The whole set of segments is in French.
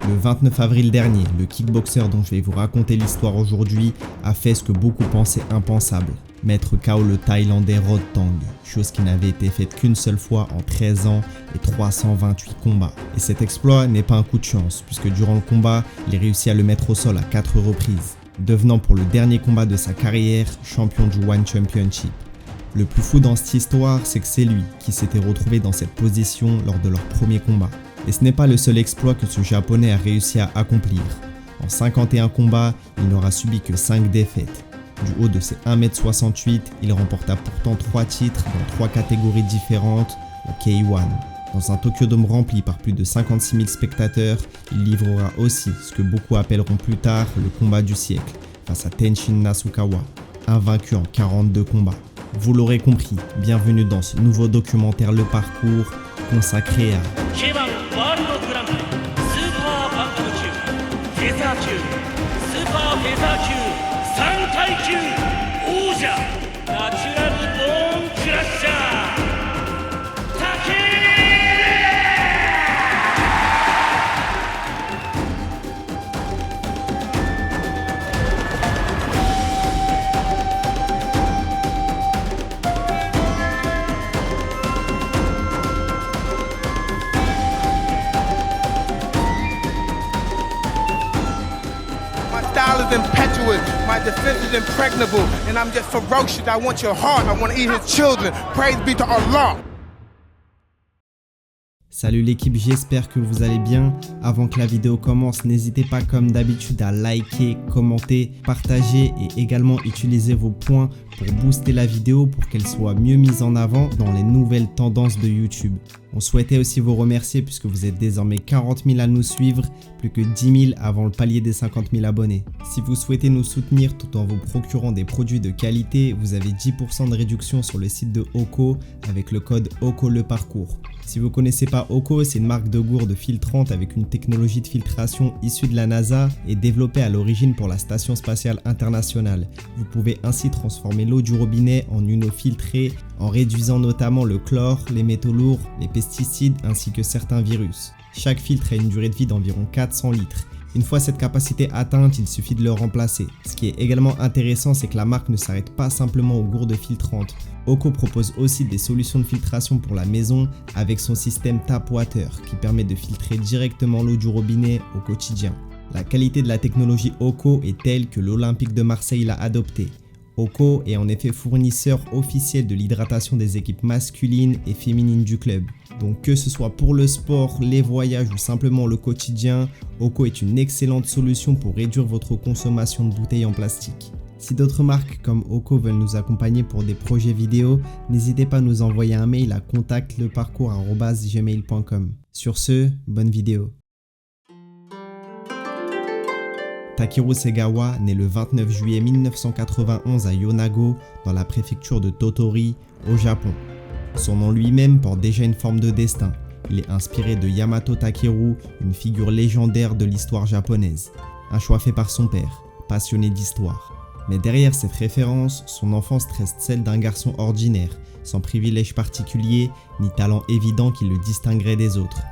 Le 29 avril dernier, le kickboxer dont je vais vous raconter l'histoire aujourd'hui a fait ce que beaucoup pensaient impensable, mettre KO le Thaïlandais Rodtang, chose qui n'avait été faite qu'une seule fois en 13 ans et 328 combats. Et cet exploit n'est pas un coup de chance, puisque durant le combat, il réussit à le mettre au sol à 4 reprises, devenant pour le dernier combat de sa carrière champion du One Championship. Le plus fou dans cette histoire, c'est que c'est lui qui s'était retrouvé dans cette position lors de leur premier combat. Et ce n'est pas le seul exploit que ce japonais a réussi à accomplir. En 51 combats, il n'aura subi que 5 défaites. Du haut de ses 1m68, il remporta pourtant 3 titres dans 3 catégories différentes au K1. Dans un Tokyo Dome rempli par plus de 56 000 spectateurs, il livrera aussi ce que beaucoup appelleront plus tard le combat du siècle face à Tenshin Nasukawa, invaincu en 42 combats. Vous l'aurez compris, bienvenue dans ce nouveau documentaire Le Parcours consacré à impetuous, my defense is impregnable, and I'm just ferocious. I want your heart, I want to eat his children. Praise be to Allah. Salut l'équipe, j'espère que vous allez bien. Avant que la vidéo commence, n'hésitez pas comme d'habitude à liker, commenter, partager et également utiliser vos points pour booster la vidéo pour qu'elle soit mieux mise en avant dans les nouvelles tendances de YouTube. On souhaitait aussi vous remercier puisque vous êtes désormais 40 000 à nous suivre, plus que 10 000 avant le palier des 50 000 abonnés. Si vous souhaitez nous soutenir tout en vous procurant des produits de qualité, vous avez 10% de réduction sur le site de Oko avec le code OKO le parcours. Si vous ne connaissez pas Oko, c'est une marque de gourde filtrante avec une technologie de filtration issue de la NASA et développée à l'origine pour la Station Spatiale Internationale. Vous pouvez ainsi transformer l'eau du robinet en une eau filtrée en réduisant notamment le chlore, les métaux lourds, les pesticides ainsi que certains virus. Chaque filtre a une durée de vie d'environ 400 litres. Une fois cette capacité atteinte, il suffit de le remplacer. Ce qui est également intéressant, c'est que la marque ne s'arrête pas simplement aux gourdes filtrantes. Oko propose aussi des solutions de filtration pour la maison avec son système Tap Water qui permet de filtrer directement l'eau du robinet au quotidien. La qualité de la technologie Oko est telle que l'Olympique de Marseille l'a adoptée. Oko est en effet fournisseur officiel de l'hydratation des équipes masculines et féminines du club. Donc que ce soit pour le sport, les voyages ou simplement le quotidien, Oko est une excellente solution pour réduire votre consommation de bouteilles en plastique. Si d'autres marques comme Oko veulent nous accompagner pour des projets vidéo, n'hésitez pas à nous envoyer un mail à contactleparcours@gmail.com. Sur ce, bonne vidéo. Takeru Segawa naît le 29 juillet 1991 à Yonago, dans la préfecture de Tottori, au Japon. Son nom lui-même porte déjà une forme de destin. Il est inspiré de Yamato Takeru, une figure légendaire de l'histoire japonaise. Un choix fait par son père, passionné d'histoire. Mais derrière cette référence, son enfance reste celle d'un garçon ordinaire, sans privilège particulier ni talent évident qui le distinguerait des autres.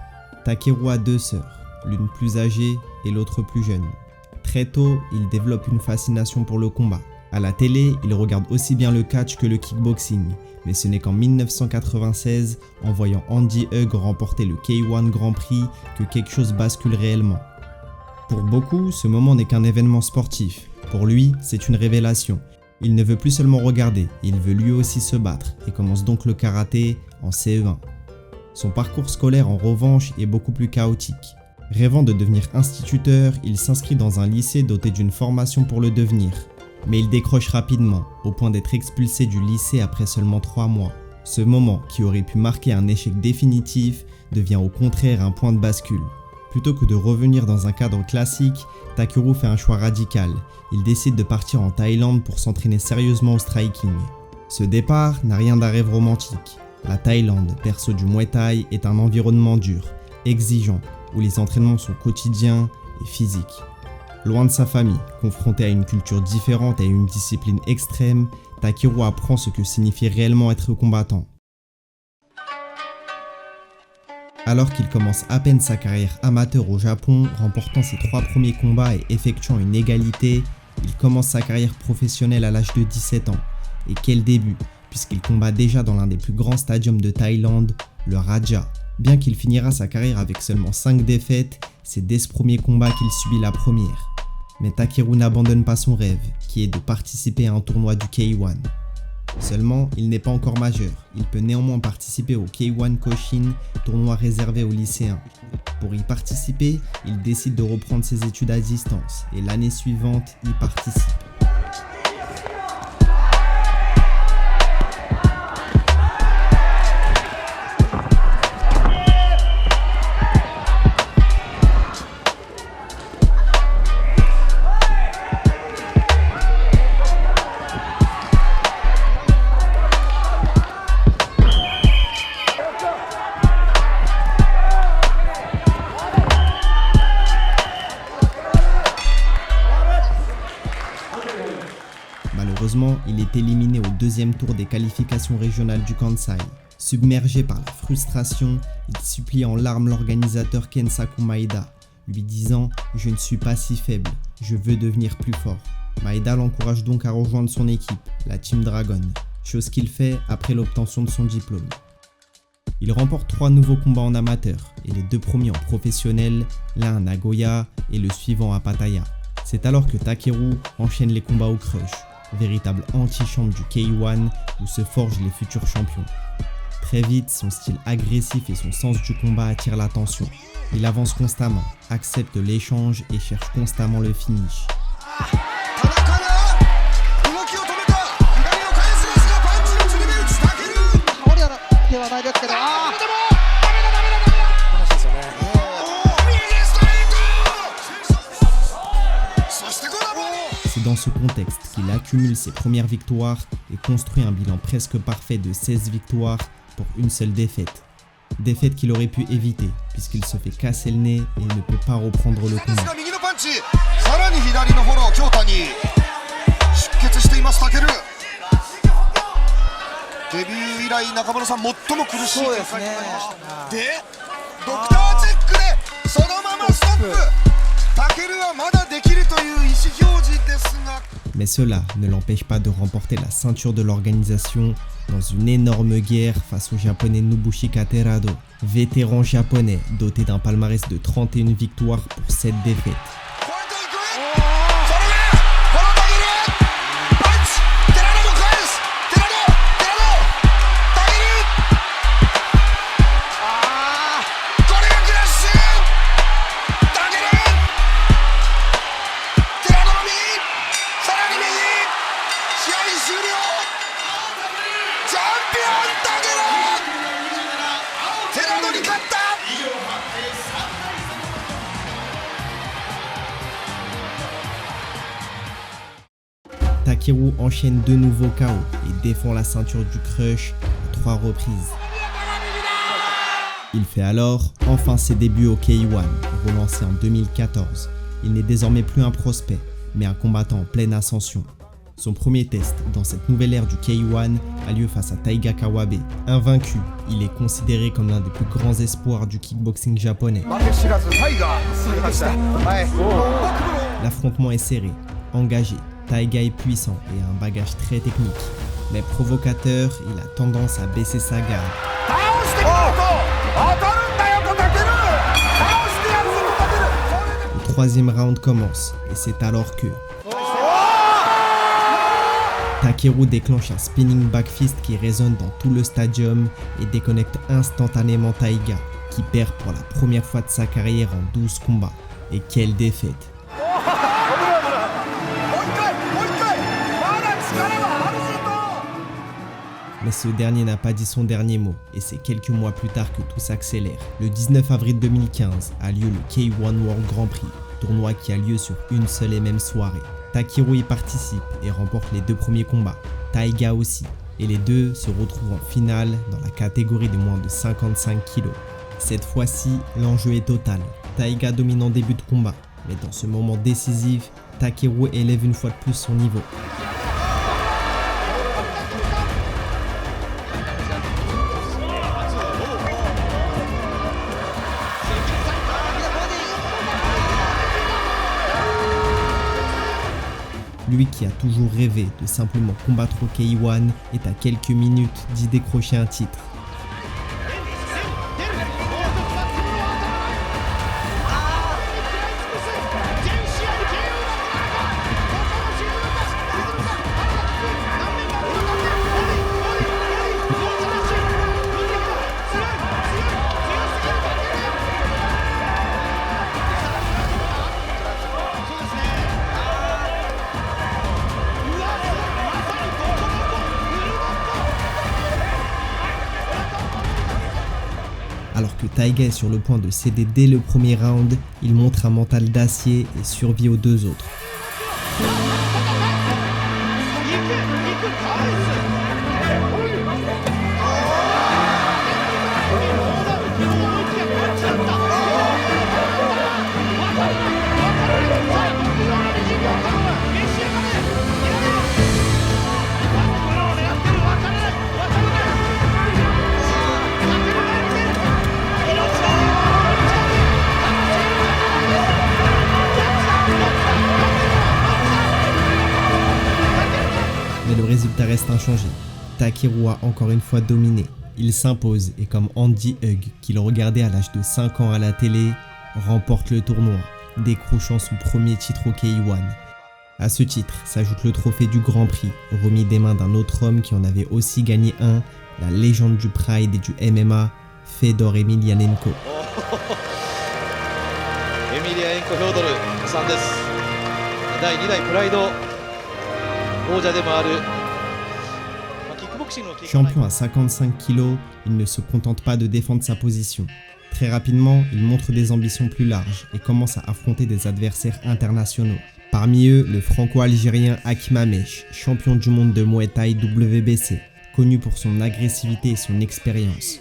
Takeru a 2 sœurs, l'une plus âgée et l'autre plus jeune. Très tôt, il développe une fascination pour le combat. À la télé, il regarde aussi bien le catch que le kickboxing, mais ce n'est qu'en 1996, en voyant Andy Hug remporter le K1 Grand Prix, que quelque chose bascule réellement. Pour beaucoup, ce moment n'est qu'un événement sportif. Pour lui, c'est une révélation. Il ne veut plus seulement regarder, il veut lui aussi se battre et commence donc le karaté en CE1. Son parcours scolaire en revanche est beaucoup plus chaotique. Rêvant de devenir instituteur, il s'inscrit dans un lycée doté d'une formation pour le devenir. Mais il décroche rapidement, au point d'être expulsé du lycée après seulement 3 mois. Ce moment, qui aurait pu marquer un échec définitif, devient au contraire un point de bascule. Plutôt que de revenir dans un cadre classique, Takeru fait un choix radical. Il décide de partir en Thaïlande pour s'entraîner sérieusement au striking. Ce départ n'a rien d'un rêve romantique. La Thaïlande, berceau du Muay Thai, est un environnement dur, exigeant, où les entraînements sont quotidiens et physiques. Loin de sa famille, confronté à une culture différente et à une discipline extrême, Takeru apprend ce que signifie réellement être combattant. Alors qu'il commence à peine sa carrière amateur au Japon, remportant ses 3 premiers combats et effectuant une égalité, il commence sa carrière professionnelle à l'âge de 17 ans. Et quel début, puisqu'il combat déjà dans l'un des plus grands stadiums de Thaïlande, le Raja. Bien qu'il finira sa carrière avec seulement 5 défaites, c'est dès ce premier combat qu'il subit la première. Mais Takeru n'abandonne pas son rêve, qui est de participer à un tournoi du K1. Seulement, il n'est pas encore majeur, il peut néanmoins participer au K1 Koshin, tournoi réservé aux lycéens. Pour y participer, il décide de reprendre ses études à distance et l'année suivante y participe. Malheureusement, il est éliminé au deuxième tour des qualifications régionales du Kansai. Submergé par la frustration, il supplie en larmes l'organisateur Kensaku Maeda, lui disant « Je ne suis pas si faible, je veux devenir plus fort ». Maeda l'encourage donc à rejoindre son équipe, la Team Dragon, chose qu'il fait après l'obtention de son diplôme. Il remporte 3 nouveaux combats en amateur, et les 2 premiers en professionnel, l'un à Nagoya et le suivant à Pattaya. C'est alors que Takeru enchaîne les combats au Crush, véritable antichambre du K1 où se forgent les futurs champions. Très vite, son style agressif et son sens du combat attirent l'attention. Il avance constamment, accepte l'échange et cherche constamment le finish. C'est dans ce contexte qu'il accumule ses premières victoires et construit un bilan presque parfait de 16 victoires pour une seule défaite. Défaite qu'il aurait pu éviter puisqu'il se fait casser le nez et ne peut pas reprendre le combat. Mais cela ne l'empêche pas de remporter la ceinture de l'organisation dans une énorme guerre face au japonais Nobushika Terado, vétéran japonais doté d'un palmarès de 31 victoires pour 7 défaites. Takeru enchaîne de nouveaux KO et défend la ceinture du Crush à 3 reprises. Il fait alors enfin ses débuts au K1, relancé en 2014. Il n'est désormais plus un prospect, mais un combattant en pleine ascension. Son premier test dans cette nouvelle ère du K1 a lieu face à Taiga Kawabe. Invaincu, il est considéré comme l'un des plus grands espoirs du kickboxing japonais. L'affrontement est serré, engagé. Taiga est puissant et a un bagage très technique. Mais provocateur, il a tendance à baisser sa garde. Le troisième round commence et c'est alors que Takeru déclenche un spinning back fist qui résonne dans tout le stadium et déconnecte instantanément Taiga, qui perd pour la première fois de sa carrière en 12 combats. Et quelle défaite! Mais ce dernier n'a pas dit son dernier mot, et c'est quelques mois plus tard que tout s'accélère. Le 19 avril 2015 a lieu le K1 World Grand Prix, tournoi qui a lieu sur une seule et même soirée. Takeru y participe et remporte les 2 premiers combats, Taiga aussi, et les deux se retrouvent en finale dans la catégorie de moins de 55 kg. Cette fois-ci, l'enjeu est total. Taiga domine en début de combat, mais dans ce moment décisif, Takeru élève une fois de plus son niveau. Lui qui a toujours rêvé de simplement combattre au K1 est à quelques minutes d'y décrocher un titre. Alors que Taiga est sur le point de céder dès le premier round, il montre un mental d'acier et survit aux deux autres. Mais le résultat reste inchangé. Takeru a encore une fois dominé. Il s'impose et comme Andy Hug, qu'il regardait à l'âge de 5 ans à la télé, remporte le tournoi, décrochant son premier titre au K1. À ce titre s'ajoute le trophée du Grand Prix, remis des mains d'un autre homme qui en avait aussi gagné un, la légende du Pride et du MMA, Fedor Emelianenko. Champion à 55 kg, il ne se contente pas de défendre sa position. Très rapidement, il montre des ambitions plus larges et commence à affronter des adversaires internationaux. Parmi eux, le franco-algérien Hakim Amesh, champion du monde de Muay Thai WBC, connu pour son agressivité et son expérience.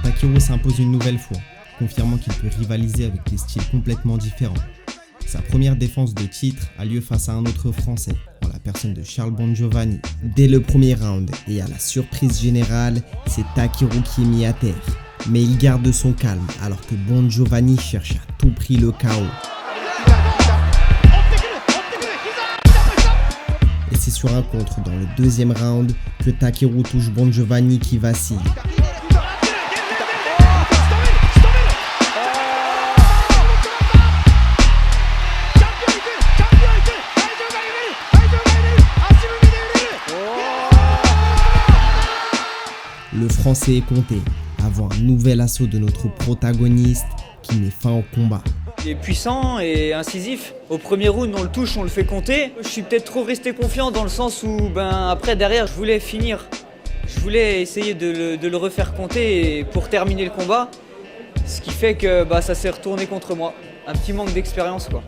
Takeru s'impose une nouvelle fois, confirmant qu'il peut rivaliser avec des styles complètement différents. Sa première défense de titre a lieu face à un autre Français, en la personne de Charles Bongiovanni. Dès le premier round, et à la surprise générale, c'est Takeru qui est mis à terre. Mais il garde son calme, alors que Bongiovanni cherche à tout prix le KO. Et c'est sur un contre dans le deuxième round que Takeru touche Bongiovanni qui vacille. Le Français est compté, avant un nouvel assaut de notre protagoniste qui met fin au combat. Il est puissant et incisif. Au premier round, on le touche, on le fait compter. Je suis peut-être trop resté confiant dans le sens où, après, derrière, je voulais finir. Je voulais essayer de le refaire compter pour terminer le combat. Ce qui fait que ça s'est retourné contre moi. Un petit manque d'expérience, quoi.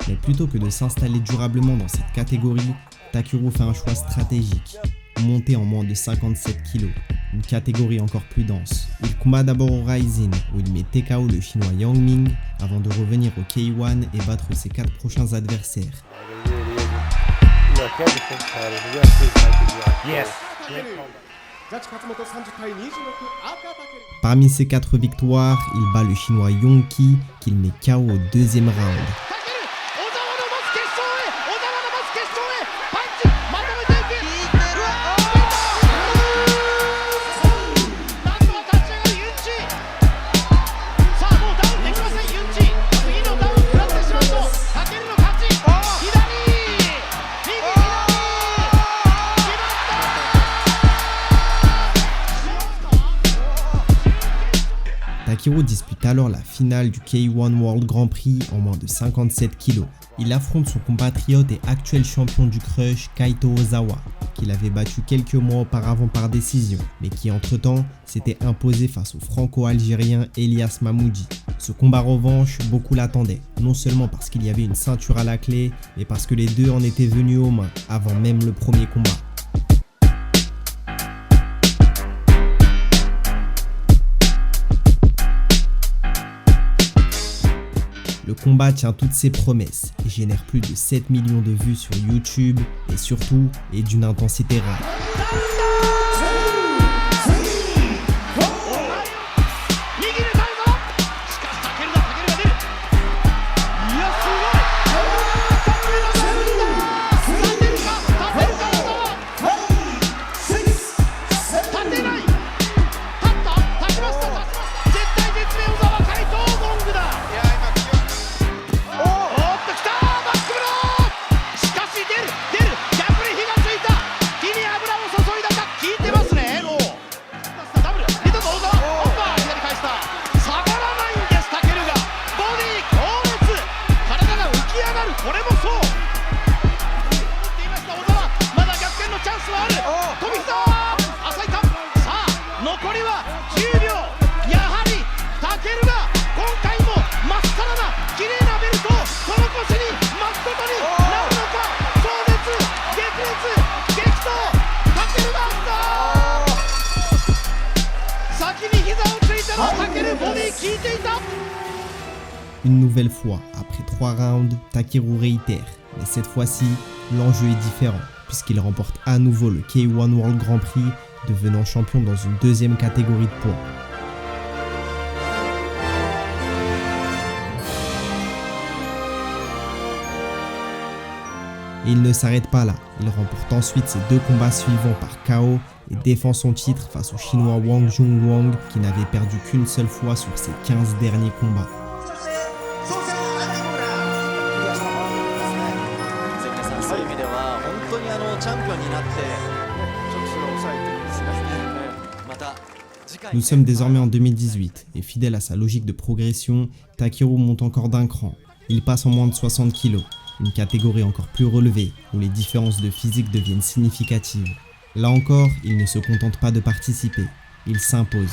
Mais plutôt que de s'installer durablement dans cette catégorie, Takeru fait un choix stratégique. Monter en moins de 57 kg, une catégorie encore plus dense. Il combat d'abord au Rising, où il met TKO le chinois Yang Ming, avant de revenir au K1 et battre ses 4 prochains adversaires. Parmi ces 4 victoires, il bat le chinois Yong Ki, qu'il met KO au deuxième round. Takeru dispute alors la finale du K1 World Grand Prix en moins de 57 kg. Il affronte son compatriote et actuel champion du Crush, Kaito Ozawa, qu'il avait battu quelques mois auparavant par décision, mais qui entre-temps s'était imposé face au franco-algérien Elias Mahmoudi. Ce combat revanche, beaucoup l'attendaient, non seulement parce qu'il y avait une ceinture à la clé, mais parce que les deux en étaient venus aux mains avant même le premier combat. Le combat tient toutes ses promesses et génère plus de 7 millions de vues sur YouTube et surtout est d'une intensité rare. Une nouvelle fois, après 3 rounds, Takeru réitère, mais cette fois-ci, l'enjeu est différent, puisqu'il remporte à nouveau le K1 World Grand Prix, devenant champion dans une deuxième catégorie de poids. Et il ne s'arrête pas là, il remporte ensuite ses 2 combats suivants par KO et défend son titre face au chinois Wang Junwang qui n'avait perdu qu'une seule fois sur ses 15 derniers combats. Nous sommes désormais en 2018 et fidèle à sa logique de progression, Takeru monte encore d'un cran. Il passe en moins de 60 kg, une catégorie encore plus relevée où les différences de physique deviennent significatives. Là encore, il ne se contente pas de participer, il s'impose.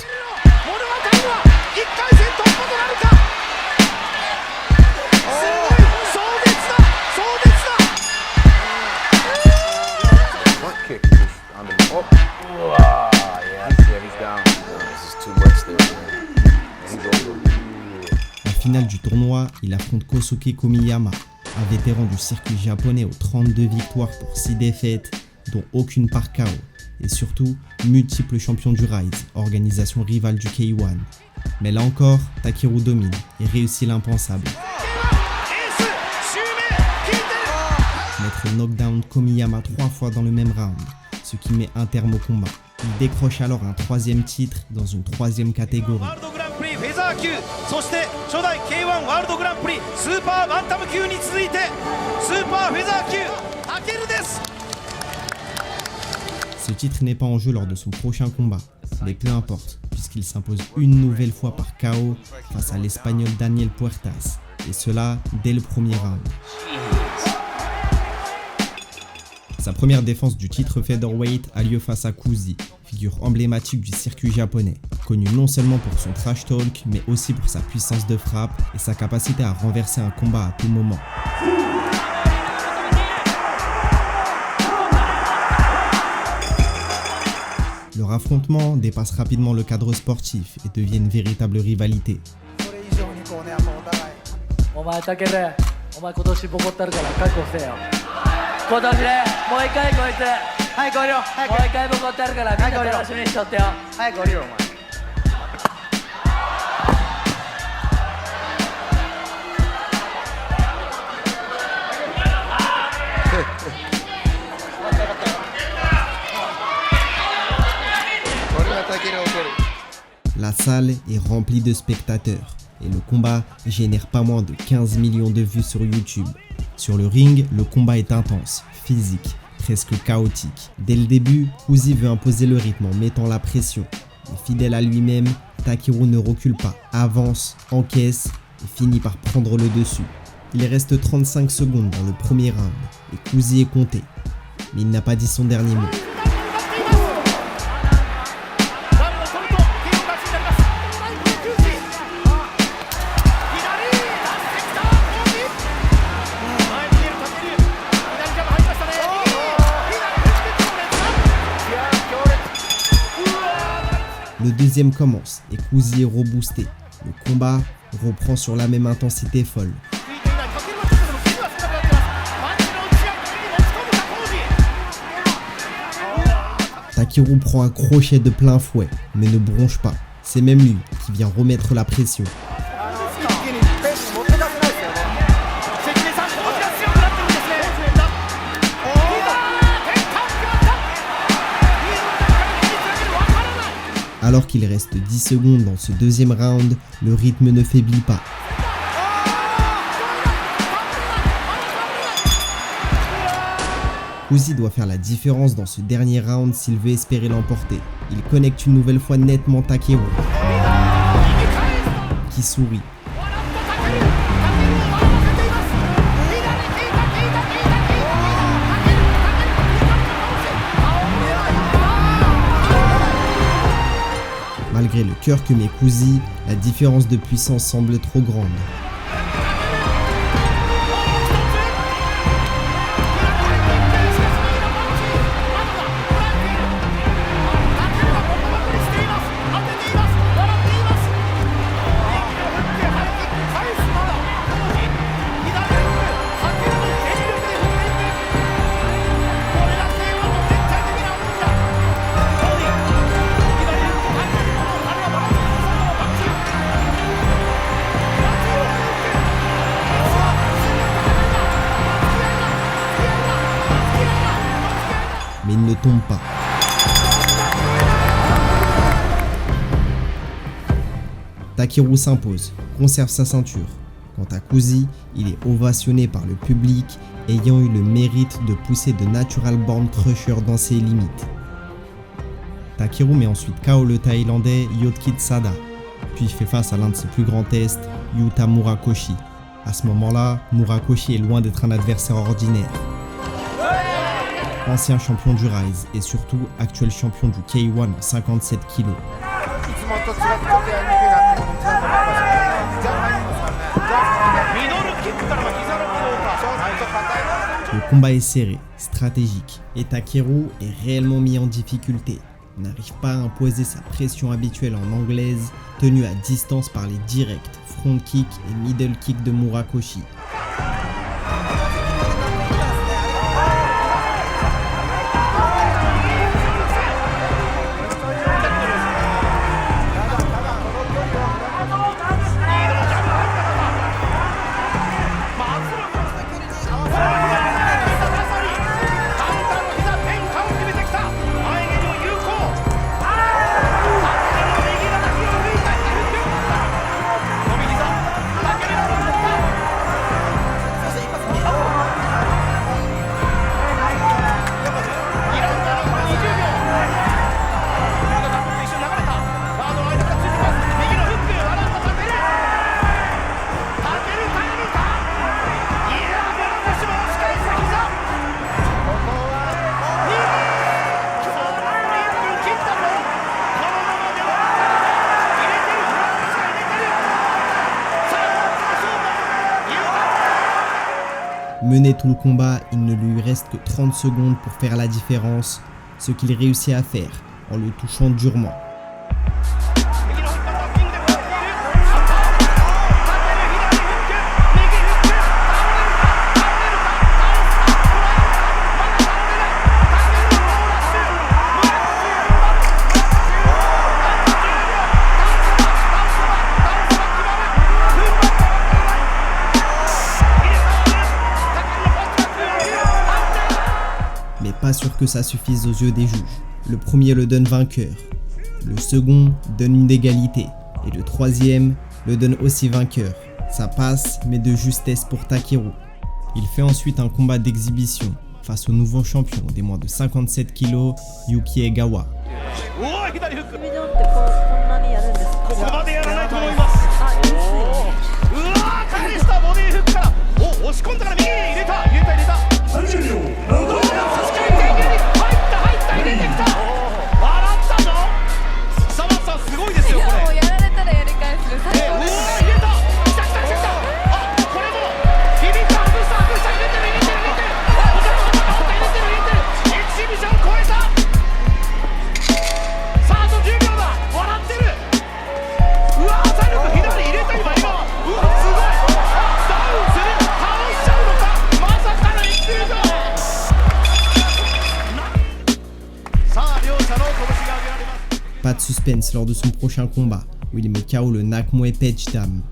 En finale du tournoi, il affronte Kosuke Komiyama, un vétéran du circuit japonais aux 32 victoires pour 6 défaites, dont aucune par KO, et surtout multiple champion du Rise, organisation rivale du K1. Mais là encore, Takeru domine et réussit l'impensable. Mettre knockdown Komiyama 3 fois dans le même round, ce qui met un terme au combat. Il décroche alors un 3e titre dans une 3e catégorie. Ce titre n'est pas en jeu lors de son prochain combat, mais peu importe, puisqu'il s'impose une nouvelle fois par KO face à l'Espagnol Daniel Puertas, et cela dès le premier round. Sa première défense du titre featherweight a lieu face à Kuzi, figure emblématique du circuit japonais, connu non seulement pour son trash talk, mais aussi pour sa puissance de frappe et sa capacité à renverser un combat à tout moment. Leur affrontement dépasse rapidement le cadre sportif et devient une véritable rivalité. La salle est remplie de spectateurs et le combat génère pas moins de 15 millions de vues sur YouTube. Sur le ring, le combat est intense, physique, presque chaotique. Dès le début, Kuzi veut imposer le rythme en mettant la pression. Et fidèle à lui-même, Takeru ne recule pas, avance, encaisse et finit par prendre le dessus. Il reste 35 secondes dans le premier round et Kuzi est compté. Mais il n'a pas dit son dernier mot. Le deuxième commence et Kuzi est reboosté. Le combat reprend sur la même intensité folle. Takeru prend un crochet de plein fouet, mais ne bronche pas. C'est même lui qui vient remettre la pression. Alors qu'il reste 10 secondes dans ce deuxième round, le rythme ne faiblit pas. Kuzi doit faire la différence dans ce dernier round s'il veut espérer l'emporter. Il connecte une nouvelle fois nettement Takeru, qui sourit. Malgré le cœur que met Kuzi, la différence de puissance semble trop grande. Mais il ne tombe pas. Takeru s'impose, conserve sa ceinture. Quant à Kuzi, il est ovationné par le public, ayant eu le mérite de pousser de Natural Born Crusher dans ses limites. Takeru met ensuite KO le Thaïlandais Yotkit Sada, puis fait face à l'un de ses plus grands tests, Yuta Murakoshi. À ce moment-là, Murakoshi est loin d'être un adversaire ordinaire. Ancien champion du Rise et surtout actuel champion du K1 en 57 kg. Le combat est serré, stratégique, et Takeru est réellement mis en difficulté. Il n'arrive pas à imposer sa pression habituelle en anglaise, tenu à distance par les directs, front kick et middle kick de Murakoshi. Mené tout le combat, il ne lui reste que 30 secondes pour faire la différence, ce qu'il réussit à faire en le touchant durement. Mais pas sûr que ça suffise aux yeux des juges. Le premier le donne vainqueur, le second donne une égalité et le troisième le donne aussi vainqueur. Ça passe, mais de justesse pour Takeru. Il fait ensuite un combat d'exhibition face au nouveau champion des moins de 57 kg, Yuki Egawa. ここまでやらないと思います。うわー、返したボディフックから、押し込んだから右に入れた。うわー、差し替えて入れてきた。笑ったぞ。サマさんすごいですよこれ。もうやられたらやり返す。最高です。入れた。来た。あ、これも響いた。外した入れてる。入れてる。エキシビション超えた。さああと10秒だ。笑ってる。うわー、体力左入れた。今うわすごい。ダウンする。倒しちゃうのか。まさかのエキシビション。さあ両者の拳が上げられます。Pas de suspense lors de son prochain combat, où il met KO le Nakmuay Petchdam.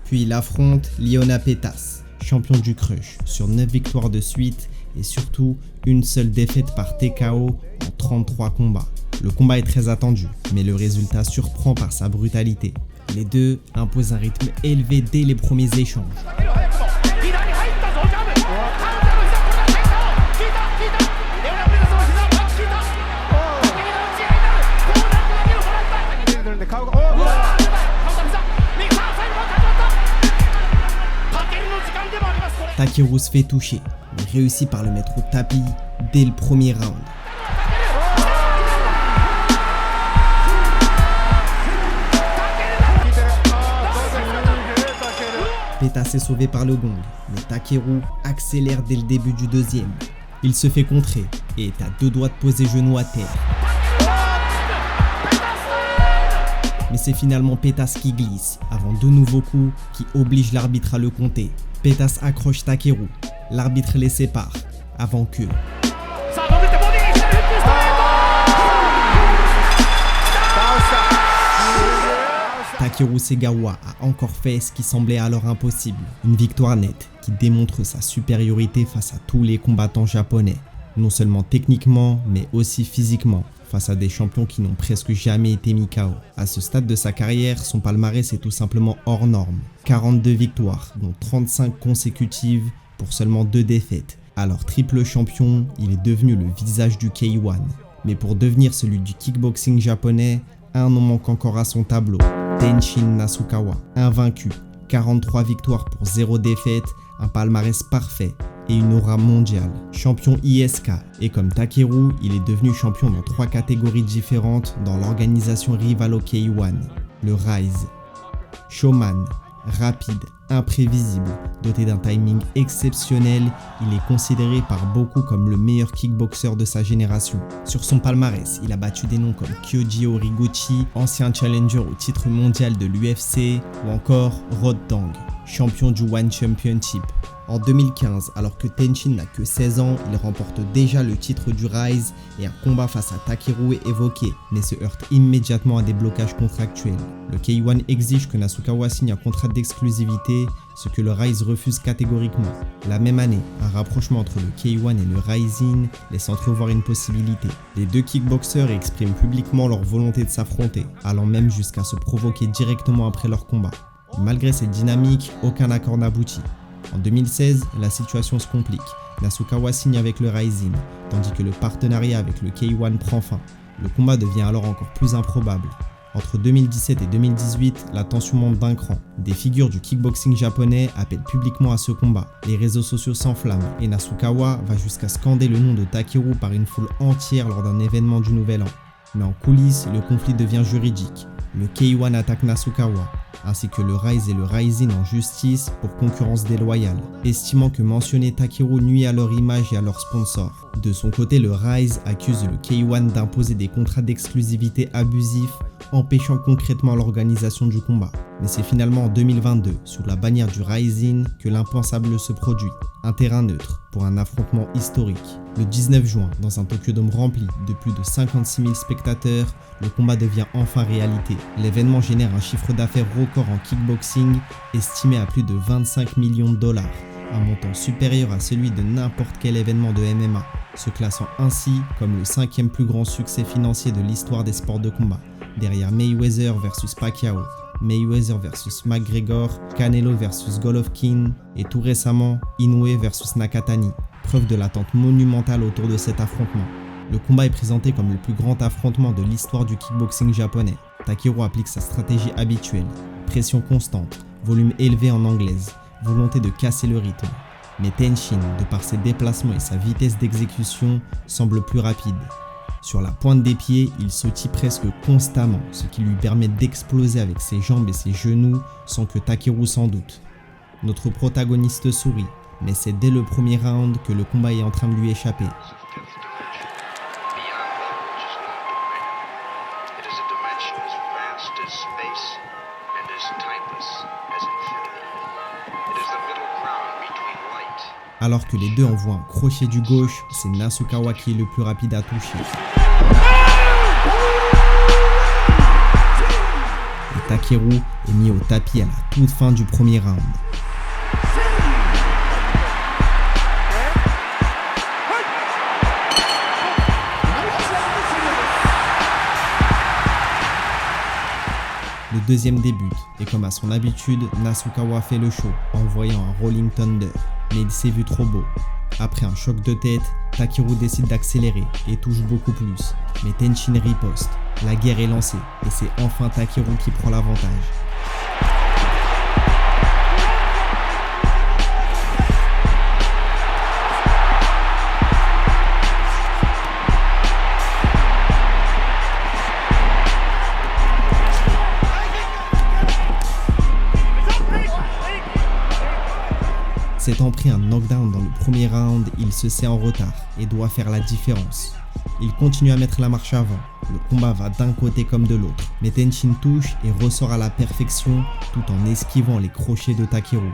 Puis il affronte Liona Petas, champion du Crush, sur 9 victoires de suite et surtout une seule défaite par TKO en 33 combats. Le combat est très attendu, mais le résultat surprend par sa brutalité. Les deux imposent un rythme élevé dès les premiers échanges. Takeru se fait toucher, mais réussit par le mettre au tapis dès le premier round. Petas est sauvé par le gong, mais Takeru accélère dès le début du deuxième. Il se fait contrer et est à 2 doigts de poser genou à terre. Mais c'est finalement Petas qui glisse, avant 2 nouveaux coups qui obligent l'arbitre à le compter. Petas accroche Takeru, l'arbitre les sépare, avant que... Takeru Segawa a encore fait ce qui semblait alors impossible. Une victoire nette qui démontre sa supériorité face à tous les combattants japonais. Non seulement techniquement, mais aussi physiquement, face à des champions qui n'ont presque jamais été mis KO. À ce stade de sa carrière, son palmarès est tout simplement hors norme. 42 victoires, dont 35 consécutives pour seulement 2 défaites. Alors triple champion, il est devenu le visage du K1. Mais pour devenir celui du kickboxing japonais, un nom manque encore à son tableau. Tenshin Nasukawa, invaincu, 43 victoires pour 0 défaite, un palmarès parfait et une aura mondiale. Champion ISK, et comme Takeru, il est devenu champion dans 3 catégories différentes dans l'organisation rivale au K1, le Rise. Showman, rapide, imprévisible, doté d'un timing exceptionnel, il est considéré par beaucoup comme le meilleur kickboxer de sa génération. Sur son palmarès, il a battu des noms comme Kyoji Horiguchi, ancien challenger au titre mondial de l'UFC, ou encore Rod Tang, champion du One Championship. En 2015, alors que Tenshin n'a que 16 ans, il remporte déjà le titre du Rise et un combat face à Takeru est évoqué, mais se heurte immédiatement à des blocages contractuels. Le K1 exige que Nasukawa signe un contrat d'exclusivité, ce que le Rise refuse catégoriquement. La même année, un rapprochement entre le K1 et le Rising laisse entrevoir une possibilité. Les 2 kickboxers expriment publiquement leur volonté de s'affronter, allant même jusqu'à se provoquer directement après leur combat. Malgré cette dynamique, aucun accord n'aboutit. En 2016, la situation se complique. Nasukawa signe avec le Rising, tandis que le partenariat avec le K1 prend fin. Le combat devient alors encore plus improbable. Entre 2017 et 2018, la tension monte d'un cran. Des figures du kickboxing japonais appellent publiquement à ce combat. Les réseaux sociaux s'enflamment et Nasukawa va jusqu'à scander le nom de Takeru par une foule entière lors d'un événement du Nouvel An. Mais en coulisses, le conflit devient juridique. Le K1 attaque Nasukawa, ainsi que le Rise et le Rising en justice pour concurrence déloyale, estimant que mentionner Takeru nuit à leur image et à leurs sponsors. De son côté, le Rise accuse le K1 d'imposer des contrats d'exclusivité abusifs, empêchant concrètement l'organisation du combat. Mais c'est finalement en 2022, sous la bannière du Rising, que l'impensable se produit. Un terrain neutre pour un affrontement historique. Le 19 juin, dans un Tokyo Dome rempli de plus de 56 000 spectateurs, le combat devient enfin réalité. L'événement génère un chiffre d'affaires record en kickboxing, estimé à plus de 25 millions de dollars, un montant supérieur à celui de n'importe quel événement de MMA, se classant ainsi comme le 5e plus grand succès financier de l'histoire des sports de combat, derrière Mayweather vs Pacquiao, Mayweather vs McGregor, Canelo vs Golovkin et tout récemment Inoue vs Nakatani, preuve de l'attente monumentale autour de cet affrontement. Le combat est présenté comme le plus grand affrontement de l'histoire du kickboxing japonais. Takeru applique sa stratégie habituelle, pression constante, volume élevé en anglaise, volonté de casser le rythme. Mais Tenshin, de par ses déplacements et sa vitesse d'exécution, semble plus rapide. Sur la pointe des pieds, il sautille presque constamment, ce qui lui permet d'exploser avec ses jambes et ses genoux sans que Takeru s'en doute. Notre protagoniste sourit, mais c'est dès le premier round que le combat est en train de lui échapper. Alors que les deux envoient un crochet du gauche, c'est Nasukawa qui est le plus rapide à toucher. Et Takeru est mis au tapis à la toute fin du premier round. Le deuxième débute, et comme à son habitude, Nasukawa fait le show, envoyant un Rolling Thunder. Mais il s'est vu trop beau. Après un choc de tête, Takeru décide d'accélérer et touche beaucoup plus. Mais Tenshin riposte. La guerre est lancée et c'est enfin Takeru qui prend l'avantage. S'étant pris un knockdown dans le premier round, il se sait en retard et doit faire la différence. Il continue à mettre la marche avant, le combat va d'un côté comme de l'autre, mais Tenshin touche et ressort à la perfection tout en esquivant les crochets de Takeru.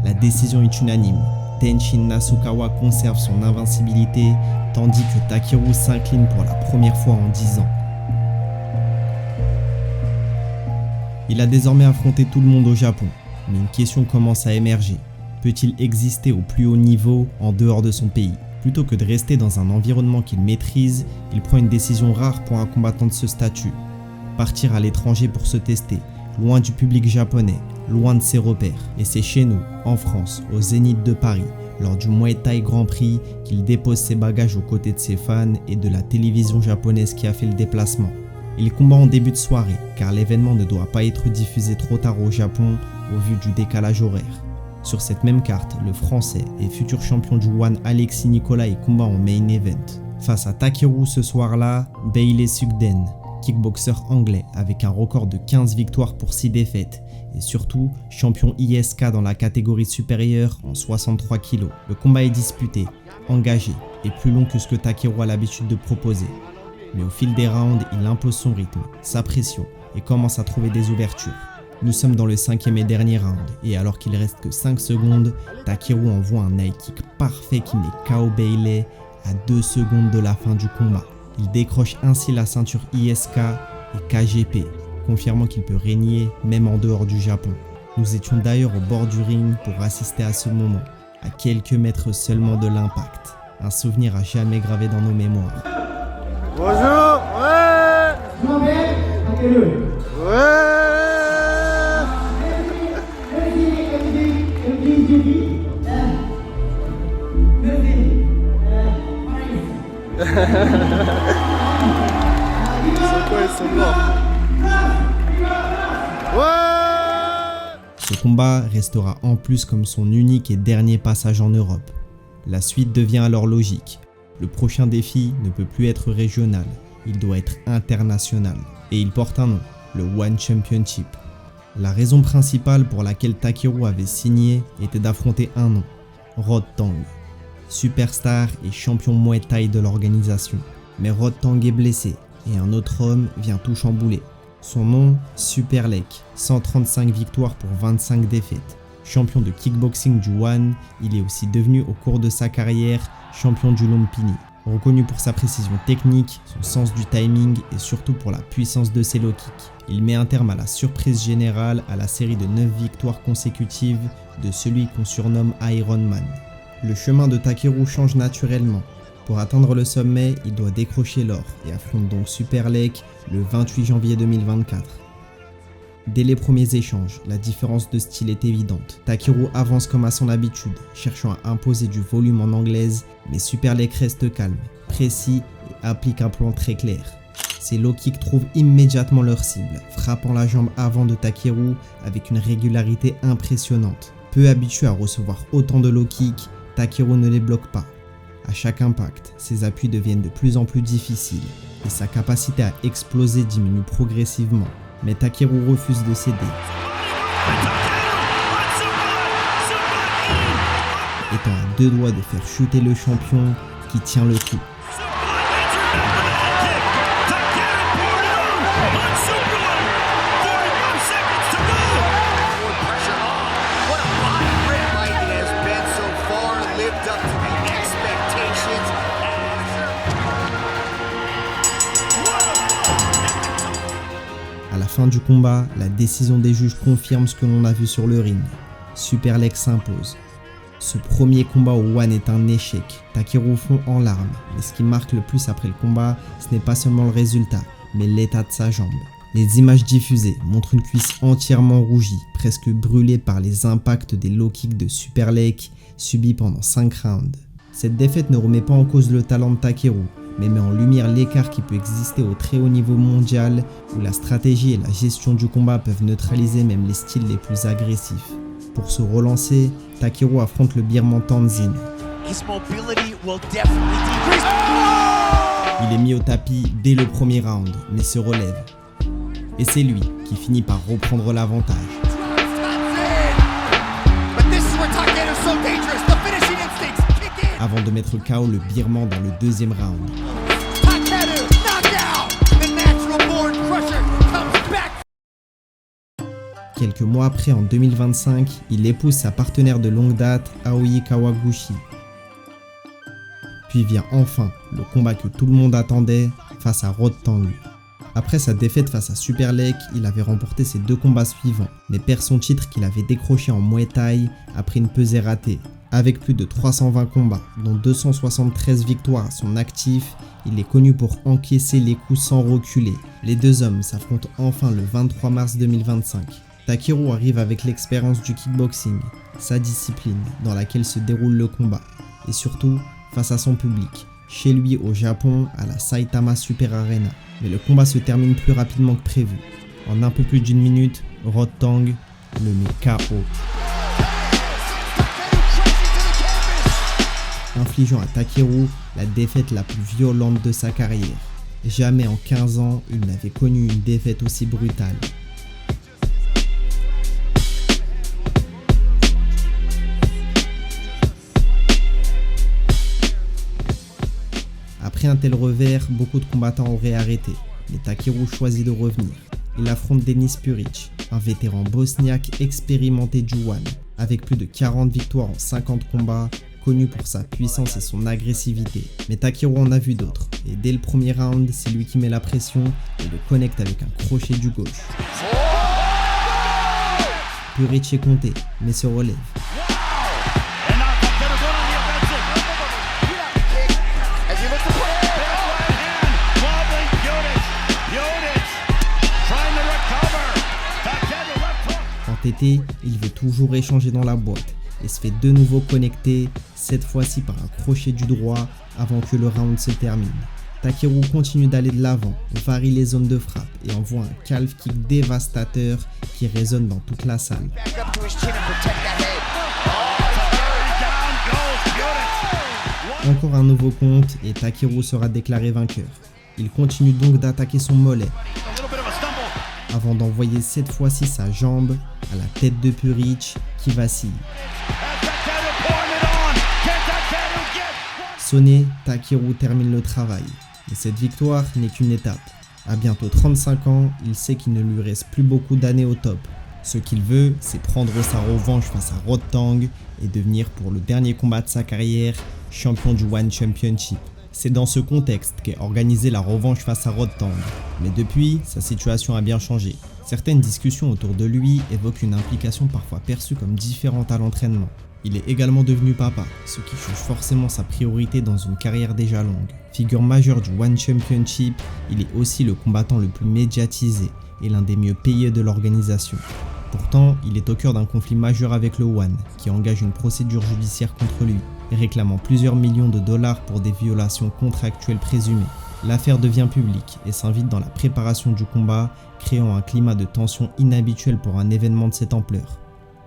La décision est unanime. Tenshin Nasukawa conserve son invincibilité, tandis que Takeru s'incline pour la première fois en 10 ans. Il a désormais affronté tout le monde au Japon, mais une question commence à émerger. Peut-il exister au plus haut niveau en dehors de son pays ? Plutôt que de rester dans un environnement qu'il maîtrise, il prend une décision rare pour un combattant de ce statut. Partir à l'étranger pour se tester, loin du public japonais, loin de ses repères. Et c'est chez nous, en France, au Zénith de Paris, lors du Muay Thai Grand Prix, qu'il dépose ses bagages aux côtés de ses fans et de la télévision japonaise qui a fait le déplacement. Il combat en début de soirée, car l'événement ne doit pas être diffusé trop tard au Japon, au vu du décalage horaire. Sur cette même carte, le français et futur champion du One Alexis Nicolai combat en main event. Face à Takeru ce soir-là, Bailey Sugden, kickboxer anglais avec un record de 15 victoires pour 6 défaites et surtout champion ISK dans la catégorie supérieure en 63 kg. Le combat est disputé, engagé et plus long que ce que Takeru a l'habitude de proposer. Mais au fil des rounds, il impose son rythme, sa pression et commence à trouver des ouvertures. Nous sommes dans le 5e et dernier round et alors qu'il reste que 5 secondes, Takeru envoie un high kick parfait qui met KO Bailey à 2 secondes de la fin du combat. Il décroche ainsi la ceinture ISK et KGP, confirmant qu'il peut régner même en dehors du Japon. Nous étions d'ailleurs au bord du ring pour assister à ce moment, à quelques mètres seulement de l'impact. Un souvenir à jamais gravé dans nos mémoires. Bonjour, Ce combat restera en plus comme son unique et dernier passage en Europe. La suite devient alors logique. Le prochain défi ne peut plus être régional, il doit être international. Et il porte un nom, le One Championship. La raison principale pour laquelle Takeru avait signé était d'affronter un nom, Rod Tang, superstar et champion Muay Thai de l'organisation. Mais Rod Tang est blessé et un autre homme vient tout chambouler. Son nom, Super Lek, 135 victoires pour 25 défaites. Champion de kickboxing du One, il est aussi devenu au cours de sa carrière champion du Lumpini. Reconnu pour sa précision technique, son sens du timing et surtout pour la puissance de ses low kicks. Il met un terme à la surprise générale à la série de 9 victoires consécutives de celui qu'on surnomme Iron Man. Le chemin de Takeru change naturellement. Pour atteindre le sommet, il doit décrocher l'or et affronte donc Super Lek le 28 janvier 2024. Dès les premiers échanges, la différence de style est évidente. Takeru avance comme à son habitude, cherchant à imposer du volume en anglaise, mais Super Lek reste calme, précis et applique un plan très clair. Ses low kicks trouvent immédiatement leur cible, frappant la jambe avant de Takeru avec une régularité impressionnante. Peu habitué à recevoir autant de low kicks, Takeru ne les bloque pas. À chaque impact, ses appuis deviennent de plus en plus difficiles et sa capacité à exploser diminue progressivement. Mais Takeru refuse de céder. Étant à deux doigts de faire chuter le champion qui tient le coup. À la fin du combat, la décision des juges confirme ce que l'on a vu sur le ring. Super Lek s'impose. Ce premier combat au One est un échec. Takeru fond en larmes, mais ce qui marque le plus après le combat, ce n'est pas seulement le résultat, mais l'état de sa jambe. Les images diffusées montrent une cuisse entièrement rougie, presque brûlée par les impacts des low kicks de Super Lek subis pendant 5 rounds. Cette défaite ne remet pas en cause le talent de Takeru, mais met en lumière l'écart qui peut exister au très haut niveau mondial, où la stratégie et la gestion du combat peuvent neutraliser même les styles les plus agressifs. Pour se relancer, Takeru affronte le Birman Tanzin. Il est mis au tapis dès le premier round, mais se relève. Et c'est lui qui finit par reprendre l'avantage. Avant de mettre KO le Birman dans le deuxième round. Quelques mois après, en 2025, il épouse sa partenaire de longue date, Aoi Kawaguchi. Puis vient enfin le combat que tout le monde attendait face à Rod Tang. Après sa défaite face à Super Lek, il avait remporté ses 2 combats suivants, mais perd son titre qu'il avait décroché en Muay Thai après une pesée ratée. Avec plus de 320 combats, dont 273 victoires à son actif, il est connu pour encaisser les coups sans reculer. Les deux hommes s'affrontent enfin le 23 mars 2025. Takeru arrive avec l'expérience du kickboxing, sa discipline dans laquelle se déroule le combat, et surtout face à son public, chez lui au Japon à la Saitama Super Arena. Mais le combat se termine plus rapidement que prévu. En un peu plus d'1 minute, Rod Tang le met KO. Infligeant à Takeru la défaite la plus violente de sa carrière. Jamais en 15 ans, il n'avait connu une défaite aussi brutale. Après un tel revers, beaucoup de combattants auraient arrêté, mais Takeru choisit de revenir. Il affronte Denis Puric, un vétéran bosniaque expérimenté du One, avec plus de 40 victoires en 50 combats, connu pour sa puissance et son agressivité. Mais Takeru en a vu d'autres, et dès le premier round, c'est lui qui met la pression et le connecte avec un crochet du gauche. Puric est compté, mais se relève. Entêté, il veut toujours échanger dans la boîte et se fait de nouveau connecter, cette fois-ci par un crochet du droit avant que le round se termine. Takeru continue d'aller de l'avant, varie les zones de frappe et envoie un calf kick dévastateur qui résonne dans toute la salle. Encore un nouveau compte et Takeru sera déclaré vainqueur. Il continue donc d'attaquer son mollet avant d'envoyer cette fois-ci sa jambe à la tête de Puric qui vacille. Sonné, Takeru termine le travail. Mais cette victoire n'est qu'une étape. À bientôt 35 ans, il sait qu'il ne lui reste plus beaucoup d'années au top. Ce qu'il veut, c'est prendre sa revanche face à Rodtang et devenir pour le dernier combat de sa carrière champion du One Championship. C'est dans ce contexte qu'est organisée la revanche face à Rodtang. Mais depuis, sa situation a bien changé. Certaines discussions autour de lui évoquent une implication parfois perçue comme différente à l'entraînement. Il est également devenu papa, ce qui change forcément sa priorité dans une carrière déjà longue. Figure majeure du One Championship, il est aussi le combattant le plus médiatisé et l'un des mieux payés de l'organisation. Pourtant, il est au cœur d'un conflit majeur avec le One, qui engage une procédure judiciaire contre lui, réclamant plusieurs millions de dollars pour des violations contractuelles présumées. L'affaire devient publique et s'invite dans la préparation du combat, créant un climat de tension inhabituel pour un événement de cette ampleur.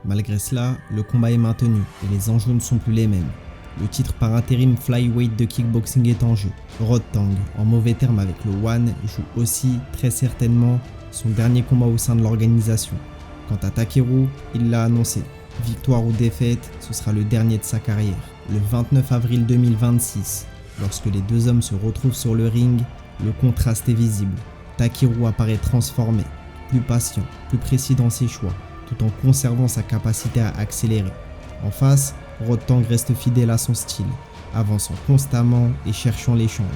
Malgré cela, le combat est maintenu et les enjeux ne sont plus les mêmes. Le titre par intérim flyweight de kickboxing est en jeu. Rodtang, en mauvais termes avec le One, joue aussi, très certainement, son dernier combat au sein de l'organisation. Quant à Takeru, il l'a annoncé. Victoire ou défaite, ce sera le dernier de sa carrière. Le 29 avril 2026, lorsque les deux hommes se retrouvent sur le ring, le contraste est visible. Takeru apparaît transformé, plus patient, plus précis dans ses choix, tout en conservant sa capacité à accélérer. En face, Rodtang reste fidèle à son style, avançant constamment et cherchant l'échange.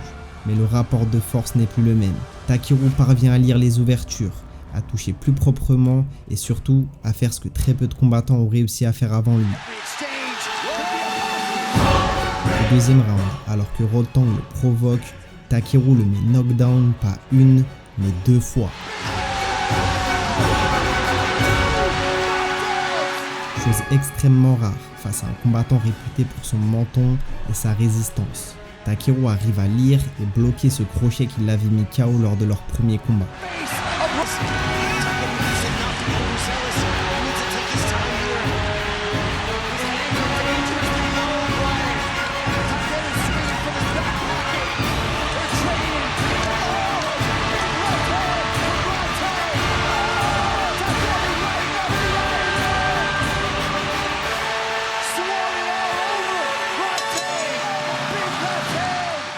Mais le rapport de force n'est plus le même. Takeru parvient à lire les ouvertures, à toucher plus proprement et surtout à faire ce que très peu de combattants ont réussi à faire avant lui. Au deuxième round, alors que Rodtang le provoque, Takeru le met knockdown pas une, mais deux fois. Chose extrêmement rare face à un combattant réputé pour son menton et sa résistance. Takeru arrive à lire et bloquer ce crochet qui l'avait mis KO lors de leur premier combat.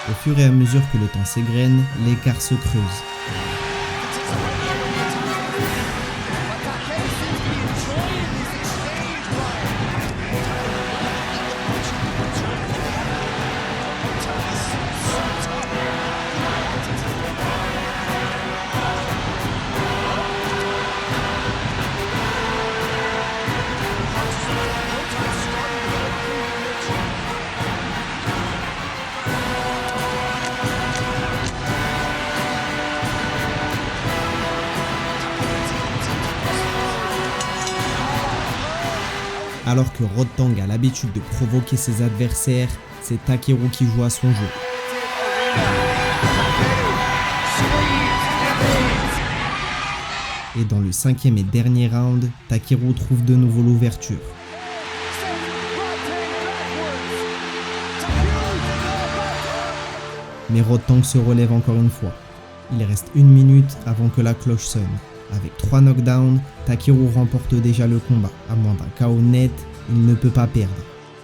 Au fur et à mesure que le temps s'égrène, l'écart se creuse. Alors que Rodtang a l'habitude de provoquer ses adversaires, c'est Takeru qui joue à son jeu. Et dans le cinquième et dernier round, Takeru trouve de nouveau l'ouverture. Mais Rodtang se relève encore une fois. Il reste 1 minute avant que la cloche sonne. Avec 3 knockdowns, Takeru remporte déjà le combat. À moins d'un KO net, il ne peut pas perdre.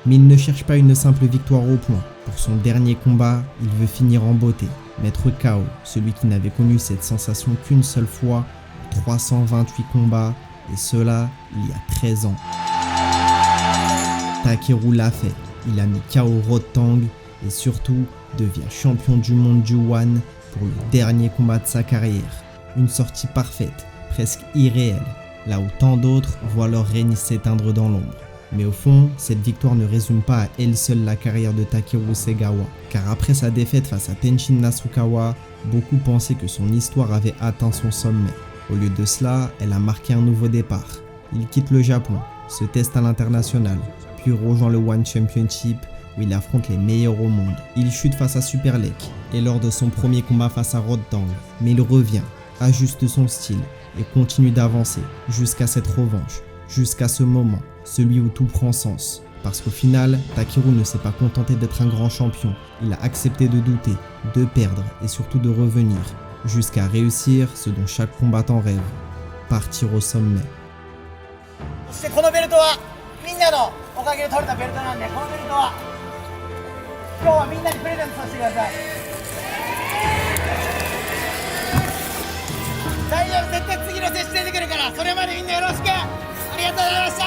Mais il ne cherche pas une simple victoire au point. Pour son dernier combat, il veut finir en beauté. Mettre KO, celui qui n'avait connu cette sensation qu'une seule fois, 328 combats, et cela il y a 13 ans. Takeru l'a fait. Il a mis KO Rodtang et surtout devient champion du monde du One pour le dernier combat de sa carrière. Une sortie parfaite, presque irréelle, là où tant d'autres voient leur règne s'éteindre dans l'ombre. Mais au fond, cette victoire ne résume pas à elle seule la carrière de Takeru Segawa, car après sa défaite face à Tenshin Nasukawa, beaucoup pensaient que son histoire avait atteint son sommet. Au lieu de cela, elle a marqué un nouveau départ. Il quitte le Japon, se teste à l'international, puis rejoint le One Championship, où il affronte les meilleurs au monde. Il chute face à Superlek et lors de son premier combat face à Rodtang, mais il revient, ajuste son style et continue d'avancer jusqu'à cette revanche, jusqu'à ce moment, celui où tout prend sens. Parce qu'au final, Takeru ne s'est pas contenté d'être un grand champion, il a accepté de douter, de perdre et surtout de revenir, jusqu'à réussir ce dont chaque combattant rêve, partir au sommet. そしてこのベルトはみんなのおかげで取れたベルトなんで、このベルトは今日はみんなにプレゼントさせてください。大丈夫、絶対次の選手出てくるから、それまでみんなよろしく。ありがとうございました。